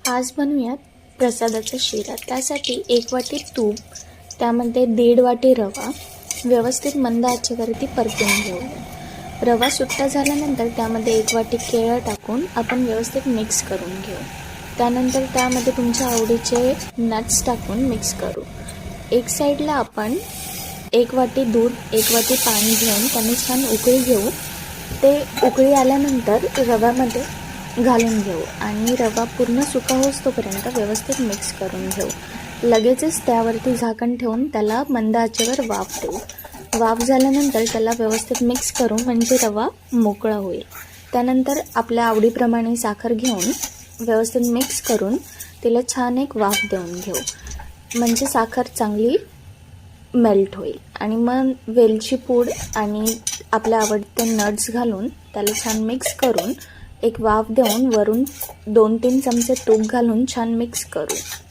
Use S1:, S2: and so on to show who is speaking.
S1: आज बनवूयात प्रसादाचा शिरा. त्यासाठी 1 वाटी तूप, त्यामध्ये 1.5 वाटी रवा व्यवस्थित मंद आचेवरती परतून घेऊया. रवा सुट्टा झाल्यानंतर त्यामध्ये 1 वाटी केळं टाकून आपण व्यवस्थित मिक्स करून घेऊ. त्यानंतर त्यामध्ये तुमच्या आवडीचे नट्स टाकून मिक्स करू. एक साईडला आपण 1 वाटी दूध, 1 वाटी पाणी घेऊन त्याने छान उकळी घेऊ. ते उकळी आल्यानंतर रव्यामध्ये घालून घेऊ आणि रवा पूर्ण सुका होईस्तोपर्यंत व्यवस्थित मिक्स करून घेऊ. लगेचच त्यावरती झाकण ठेवून त्याला मंद आचेवर वाफ देऊ. वाफ झाल्यानंतर त्याला व्यवस्थित मिक्स करू म्हणजे रवा मोकळा होईल. त्यानंतर आपल्या आवडीप्रमाणे साखर घेऊन व्यवस्थित मिक्स करून तिला छान एक वाफ देऊन घेऊ म्हणजे साखर चांगली मेल्ट होईल. आणि मग वेलची पूड आणि आपल्या आवडते नट्स घालून त्याला छान मिक्स करून एक वाफ देऊन वरून 2-3 चमचे तूप घालून छान मिक्स करू.